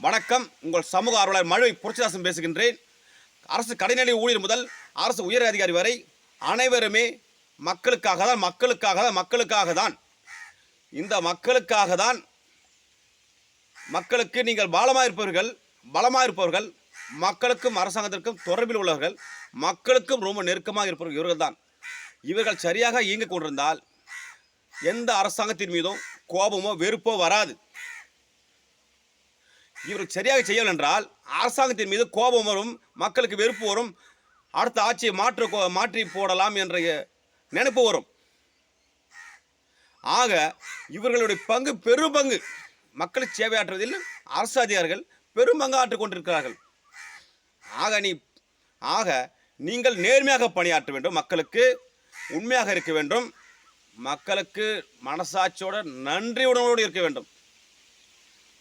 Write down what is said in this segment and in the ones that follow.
வணக்கம். உங்கள் சமூக ஆர்வலர் மழுவை புரட்சிதாசன் பேசுகின்றேன். அரசு கடைநிலை ஊழியர் முதல் அரசு உயர் அதிகாரி வரை அனைவருமே மக்களுக்காக தான். இந்த மக்களுக்காக தான். மக்களுக்கு நீங்கள் பலமாக இருப்பவர்கள், மக்களுக்கும் அரசாங்கத்திற்கும் தொடர்பில் உள்ளவர்கள், மக்களுக்கும் ரொம்ப நெருக்கமாக இருப்பவர்கள் இவர்கள் தான். இவர்கள் சரியாக இயங்கிக் கொண்டிருந்தால் எந்த அரசாங்கத்தின் மீதும் கோபமோ வெறுப்போ வராது. இவர்கள் சரியாக செய்யவில்லை என்றால் அரசாங்கத்தின் மீது கோபம் வரும், மக்களுக்கு வெறுப்பு வரும், அடுத்த ஆட்சியை மாற்றி போடலாம் என்ற நினைப்பு வரும். ஆக இவர்களுடைய பெரும்பங்கு மக்களுக்கு சேவையாற்றுவதில் அரசு அதிகாரிகள் பெரும்பங்கு ஆற்றிக் கொண்டிருக்கிறார்கள். ஆக நீங்கள் நேர்மையாக பணியாற்ற வேண்டும், மக்களுக்கு உண்மையாக இருக்க வேண்டும், மக்களுக்கு மனசாட்சியோட நன்றி உணர்வோடு இருக்க வேண்டும்.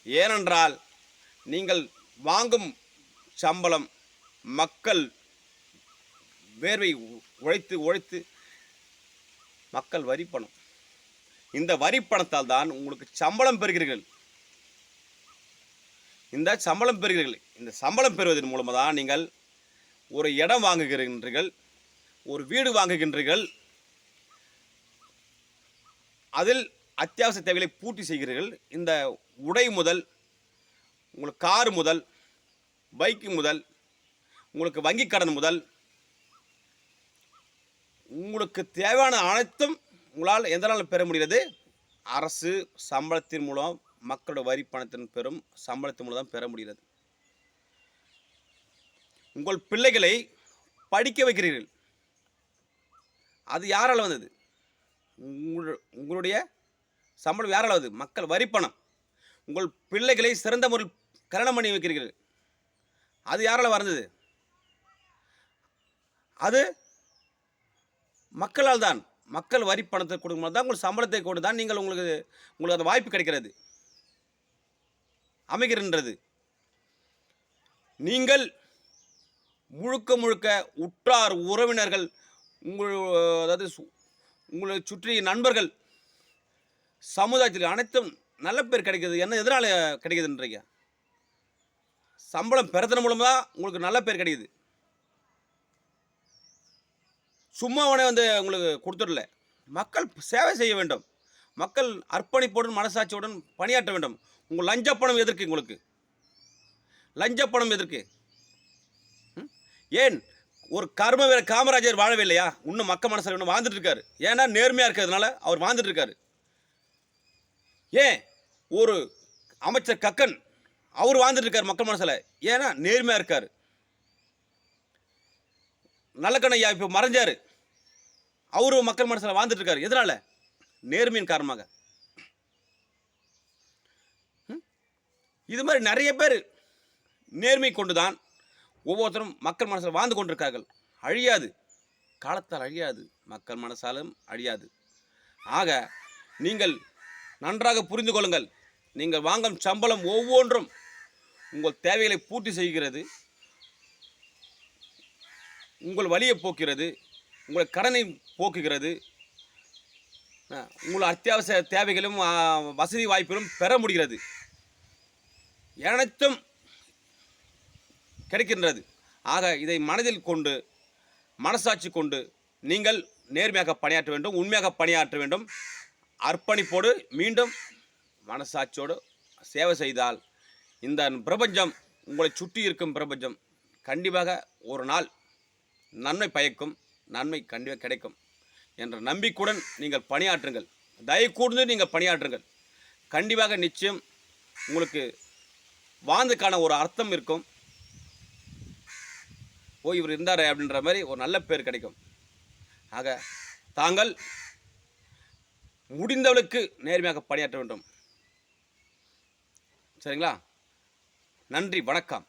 ஏனென்றால் நீங்கள் வாங்கும் சம்பளம் மக்கள் வேர்வை உழைத்து மக்கள் வரிப்பணம். இந்த வரிப்பணத்தால் தான் உங்களுக்கு சம்பளம் பெறுகிறீர்கள். இந்த சம்பளம் பெறுவதன் மூலமாக தான் நீங்கள் ஒரு இடம் வாங்குகின்றீர்கள், ஒரு வீடு வாங்குகின்றீர்கள், அதில் அத்தியாவசிய தேவைகளை பூர்த்தி செய்கிறீர்கள். இந்த உடை முதல், உங்களுக்கு கார் முதல், பைக்கு முதல், உங்களுக்கு வங்கி கடன் முதல், உங்களுக்கு தேவையான அனைத்தும் உங்களால் எந்த நாள் பெற முடிகிறது? அரசு சம்பளத்தின் மூலம், மக்களோட வரி பணத்தின் சம்பளத்தின் மூலம் தான் பெற முடிகிறது. உங்கள் பிள்ளைகளை படிக்க வைக்கிறீர்கள். அது யாரால் வந்தது? உங்களுடைய சம்பளம் யாரால் வந்தது? மக்கள் வரிப்பணம். உங்கள் பிள்ளைகளை சிறந்த முறையில் கல்யாணம் பண்ணி வைக்கிறீர்கள். அது யாரால் வந்தது? அது மக்களால் தான். மக்கள் வரி பணத்தை கொடுக்கும்போது தான் உங்கள் சம்பளத்தை கொண்டு தான் உங்களுக்கு அந்த வாய்ப்பு கிடைக்கிறது, அமைகின்றது. நீங்கள் முழுக்க உற்றார் உறவினர்கள், அதாவது உங்களை சுற்றி நண்பர்கள், சமுதாயத்தில் அனைத்தும் நல்ல பேர் கிடைக்கிறது. எதனால் கிடைக்குதுன்றீங்க? சம்பளம் பெறதன் மூலமாக தான் உங்களுக்கு நல்ல பேர் கிடைக்குது. சும்மாவனே உங்களுக்கு கொடுத்துடல. மக்கள் சேவை செய்ய வேண்டும், மக்கள் அர்ப்பணிப்புடன் மனசாட்சியுடன் பணியாற்ற வேண்டும். உங்கள் லஞ்சப்பணம் எதற்கு? உங்களுக்கு லஞ்சப்பணம் எதற்கு? ஏன் ஒரு கர்ம வீர காமராஜர் வாழவே இல்லையா? இன்னும் மக்கள் மனசில் இன்னும் வாழ்ந்துட்டு இருக்காரு. ஏன்னா நேர்மையாக இருக்கிறதுனால அவர் வாழ்ந்துட்டு இருக்காரு. ஏன் ஒரு அமைச்சர் கக்கன் அவர் வாழ்ந்துட்டு இருக்கார் மக்கள் மனசில்? ஏன்னா நேர்மையாக இருக்கார். நல்லக்கண்ணையா இப்போ மறைஞ்சார், அவரு மக்கள் மனசில் வாழ்ந்துட்டு இருக்காரு. எதனால? நேர்மையின் காரணமாக. இது மாதிரி நிறைய பேர் நேர்மை கொண்டுதான் ஒவ்வொருத்தரும் மக்கள் மனசில் வாழ்ந்து கொண்டிருக்கார்கள். அழியாது, காலத்தால் அழியாது, மக்கள் மனசாலும் அழியாது. ஆக நீங்கள் நன்றாக புரிந்து கொள்ளுங்கள். நீங்கள் வாங்கும் சம்பளம் ஒவ்வொன்றும் உங்கள் தேவைகளை பூர்த்தி செய்கிறது, உங்கள் வலியை போக்குகிறது, உங்கள் கடனை போக்குகிறது, உங்கள் அத்தியாவசிய தேவைகளும் வசதி வாய்ப்புகளும் பெற முடிகிறது. அனைத்தும் கிடைக்கின்றது. ஆக இதை மனதில் கொண்டு, மனசாட்சி கொண்டு நீங்கள் நேர்மையாக பணியாற்ற வேண்டும், உண்மையாக பணியாற்ற வேண்டும். அர்ப்பணிப்போடு மீண்டும் மனசாட்சியோடு சேவை செய்தால் இந்த பிரபஞ்சம், உங்களை சுற்றி இருக்கும் பிரபஞ்சம் கண்டிப்பாக ஒரு நாள் நன்மை பயக்கும், நன்மை கண்டிப்பாக கிடைக்கும் என்ற நம்பிக்கையுடன் நீங்கள் பணியாற்றுங்கள். தயவு கூர்ந்து நீங்கள் பணியாற்றுங்கள். கண்டிப்பாக நிச்சயம் உங்களுக்கு வாழ்ந்துக்கான ஒரு அர்த்தம் இருக்கும். இவர் இருந்தார் அப்படின்ற மாதிரி ஒரு நல்ல பேர் கிடைக்கும். ஆக தாங்கள் முடிந்தவளுக்கு நேர்மையாக பணியாற்ற வேண்டும். சரிங்களா? நன்றி, வணக்கம்.